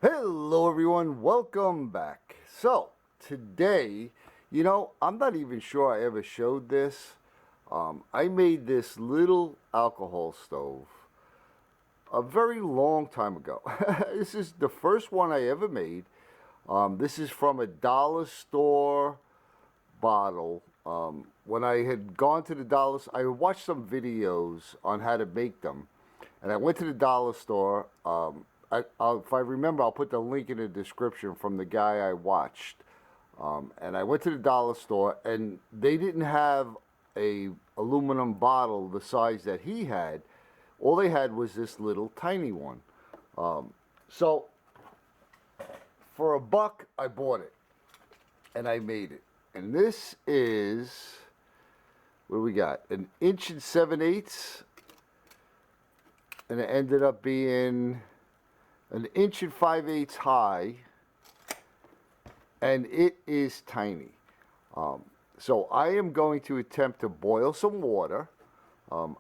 Hello everyone, welcome back. So, today, I'm not even sure I ever showed this. I made this little alcohol stove a very long time ago. This is the first one I ever made. This is from a dollar store bottle. When I had gone to the dollar, I watched some videos on how to make them, and I went to the dollar store. If I remember, I'll put the link in the description from the guy I watched. And I went to the dollar store, and they didn't have a aluminum bottle the size that he had. All they had was this little tiny one. So for $1, I bought it, and I made it. And this is, what do we got? 1 7/8 inches, and it ended up being 1 5/8 inches high, and it is tiny. So I am going to attempt to boil some water.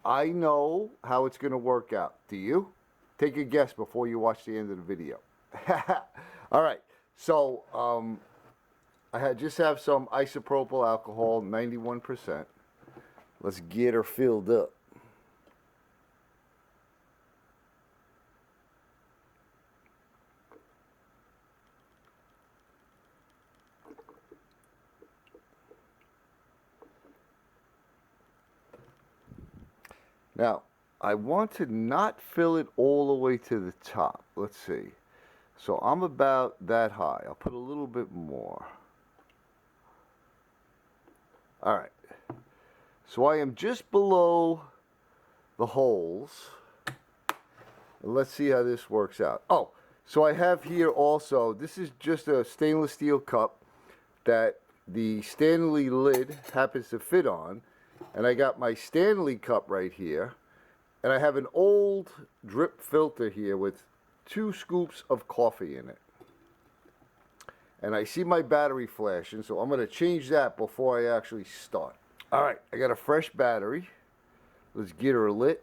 I know how it's going to work out. Do you? Take a guess before you watch the end of the video. All right. So just have some isopropyl alcohol, 91%. Let's get her filled up. Now, I want to not fill it all the way to the top. Let's see. So I'm about that high. I'll put a little bit more. All right. So I am just below the holes. Let's see how this works out. Oh, so I have here also, this is just a stainless steel cup that the Stanley lid happens to fit on. And I got my Stanley cup right here. And I have an old drip filter here with 2 scoops of coffee in it. And I see my battery flashing, so I'm going to change that before I actually start. All right, I got a fresh battery. Let's get her lit.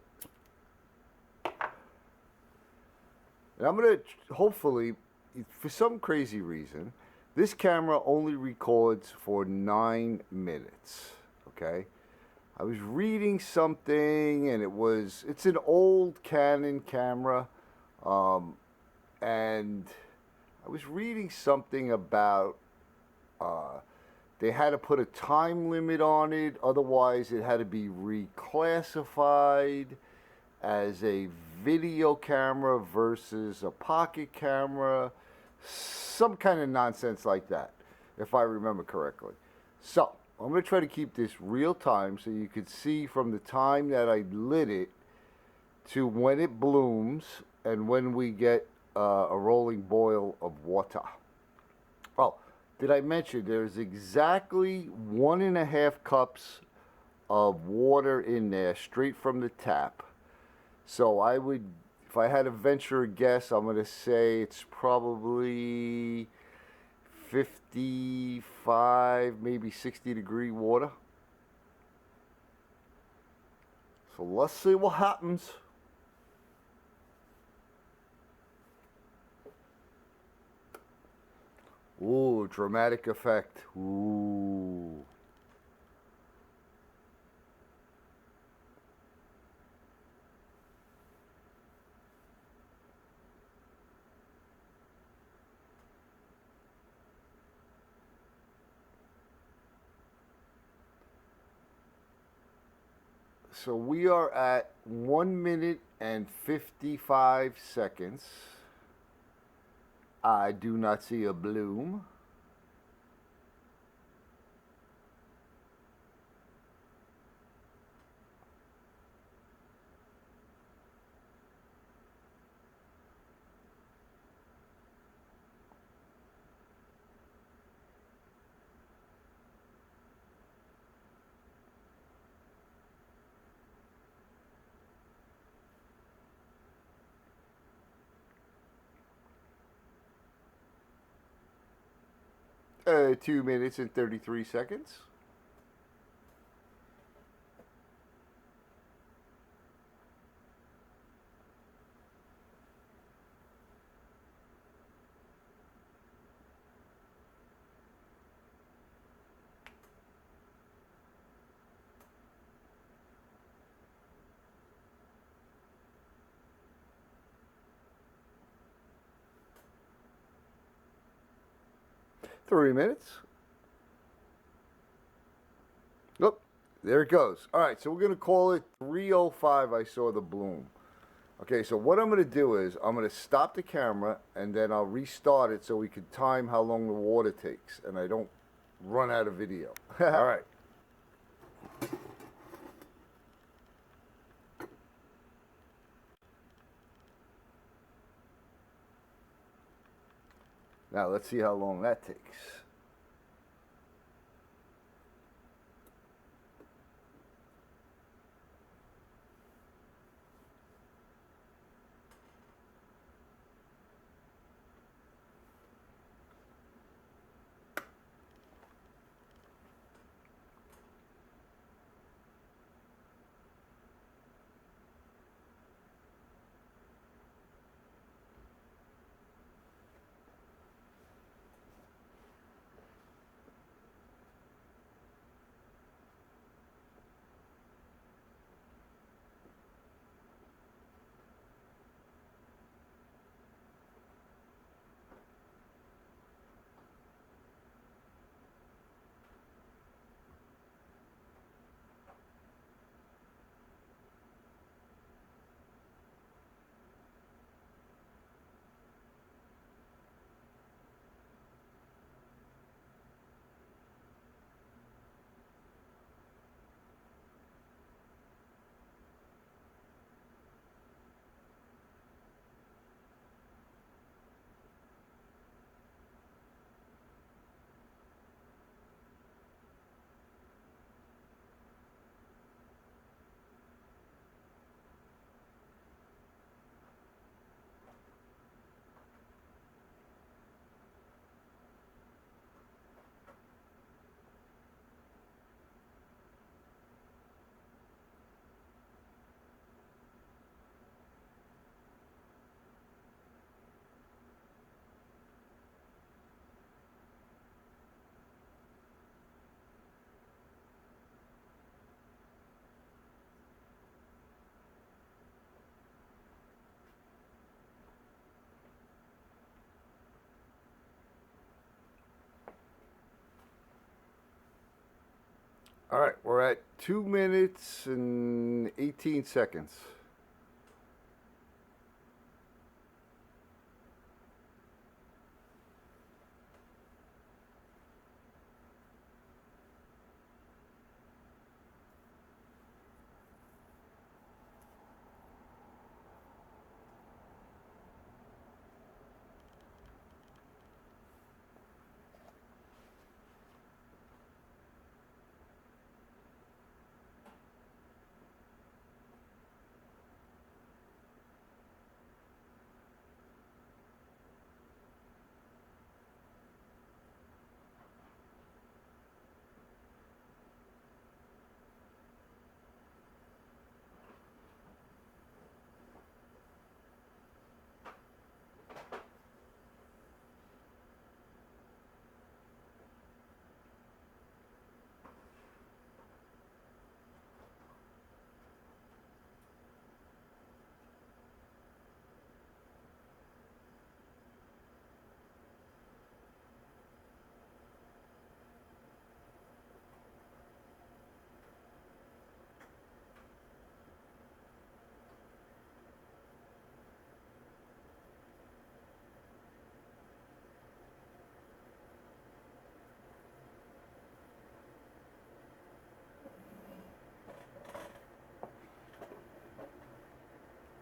And I'm going to, hopefully, for some crazy reason, this camera only records for 9 minutes, okay? I was reading something, and it's an old Canon camera, and I was reading something about they had to put a time limit on it, otherwise it had to be reclassified as a video camera versus a pocket camera, some kind of nonsense like that, if I remember correctly. So I'm going to try to keep this real time so you can see from the time that I lit it to when it blooms and when we get a rolling boil of water. Oh, did I mention there's exactly 1.5 cups of water in there straight from the tap. So I would, if I had to venture a guess, I'm going to say it's probably 55, maybe 60-degree water. So let's see what happens. Ooh, dramatic effect. Ooh. So we are at 1 minute and 55 seconds. I do not see a bloom. 2 minutes and 33 seconds. 3 minutes. Oh, there it goes. All right, so we're going to call it 3:05. I saw the bloom. Okay, so what I'm going to do is I'm going to stop the camera and then I'll restart it so we can time how long the water takes and I don't run out of video. All right. Now let's see how long that takes. All right, we're at 2 minutes and 18 seconds.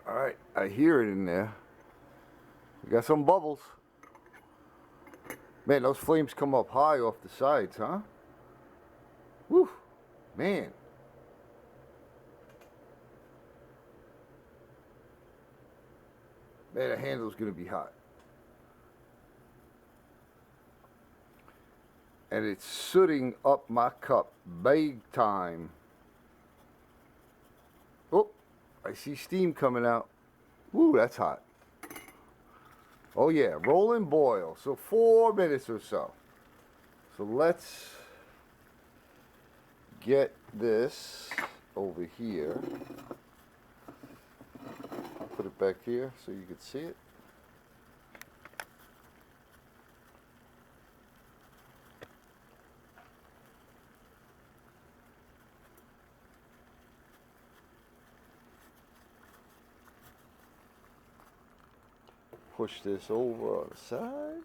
All right, I hear it in there. We got some bubbles. Man, those flames come up high off the sides, huh? Woo, man. Man, the handle's gonna be hot. And it's sooting up my cup big time. Oh, I see steam coming out. Woo, that's hot. Oh yeah, roll and boil. So 4 minutes or so. So let's get this over here. I'll put it back here so you can see it. push this over on the side.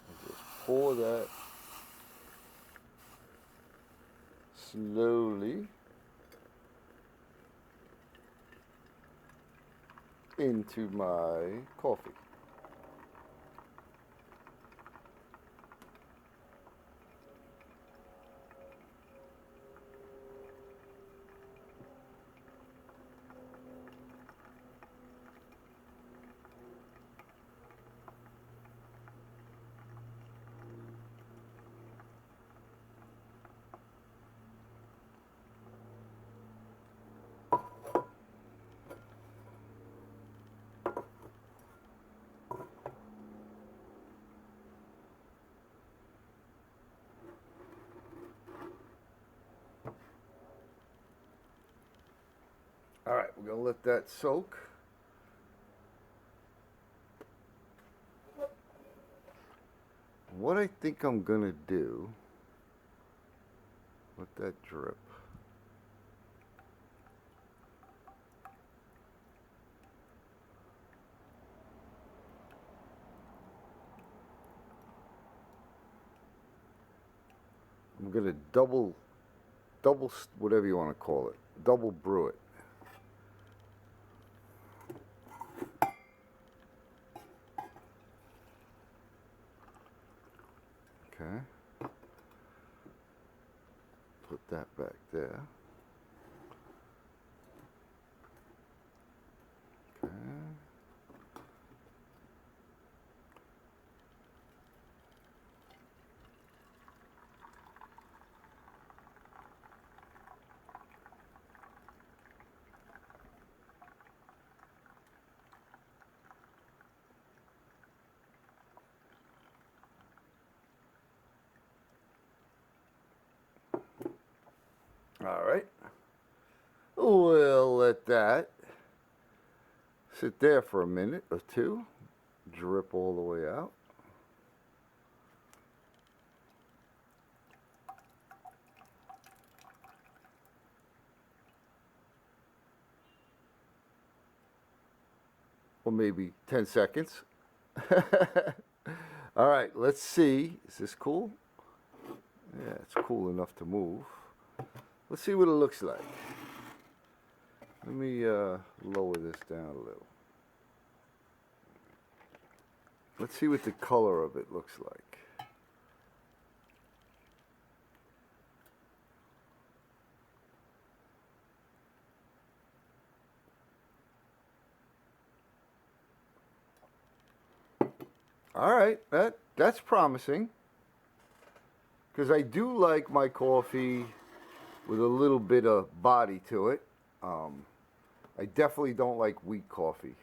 And just pour that slowly into my coffee. All right, we're gonna let that soak. What I think I'm gonna do, let that drip. I'm gonna double, whatever you want to call it, double brew it. Okay. Put that back there. Okay. All right. We'll let that sit there for a minute or two, drip all the way out. Or maybe 10 seconds. All right, let's see. Is this cool? Yeah, it's cool enough to move. Let's see what it looks like. Let me lower this down a little. Let's see what the color of it looks like. All right, that's promising. Because I do like my coffee with a little bit of body to it. I definitely don't like weak coffee.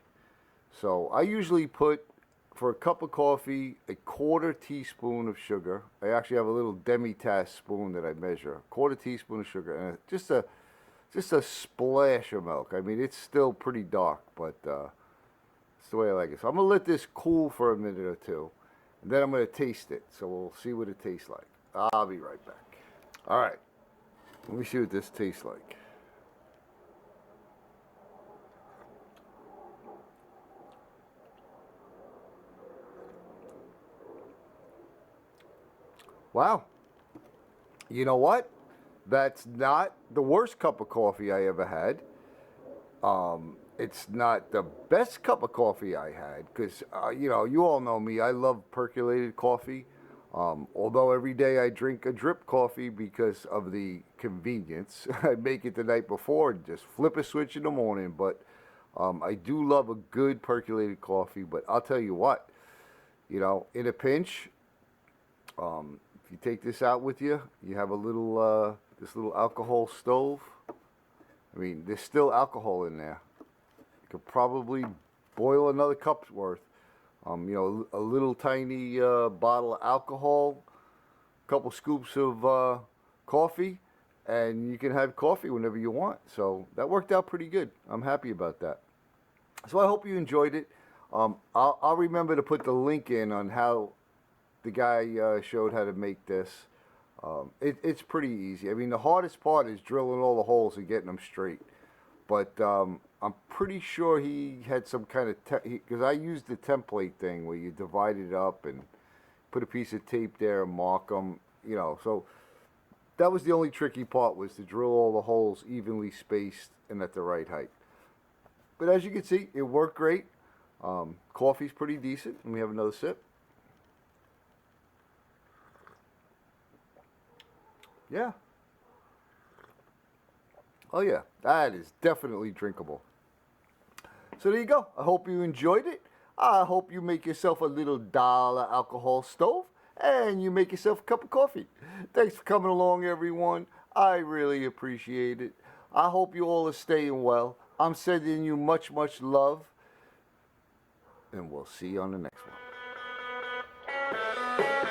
So I usually put, for a cup of coffee, a 1/4 teaspoon of sugar. I actually have a little demi-tasse spoon that I measure. 1/4 teaspoon of sugar and just a splash of milk. I mean, it's still pretty dark, but it's the way I like it. So I'm gonna let this cool for a minute or two, and then I'm gonna taste it. So we'll see what it tastes like. I'll be right back. All right, let me see what this tastes like. Wow. You know what? That's not the worst cup of coffee I ever had. It's not the best cup of coffee I had because, you all know me. I love percolated coffee. Although every day I drink a drip coffee because of the convenience. I make it the night before and just flip a switch in the morning. But I do love a good percolated coffee. But I'll tell you what, in a pinch, if you take this out with you, you have a little this little alcohol stove. I mean, there's still alcohol in there. You could probably boil another cup's worth. A little tiny bottle of alcohol, a couple scoops of coffee, and you can have coffee whenever you want. So that worked out pretty good. I'm happy about that. So I hope you enjoyed it. I'll remember to put the link in on how the guy showed how to make this. It's pretty easy. I mean, the hardest part is drilling all the holes and getting them straight. But I'm pretty sure he had some kind of because I used the template thing where you divide it up and put a piece of tape there and mark them. You know, so that was the only tricky part, was to drill all the holes evenly spaced and at the right height. But as you can see, it worked great. Coffee's pretty decent. Let me have another sip. Yeah. Oh yeah, that is definitely drinkable. So there you go. I hope you enjoyed it. I hope you make yourself a little dollar alcohol stove and you make yourself a cup of coffee. Thanks for coming along, everyone. I really appreciate it. I hope you all are staying well. I'm sending you much, much love. And we'll see you on the next one.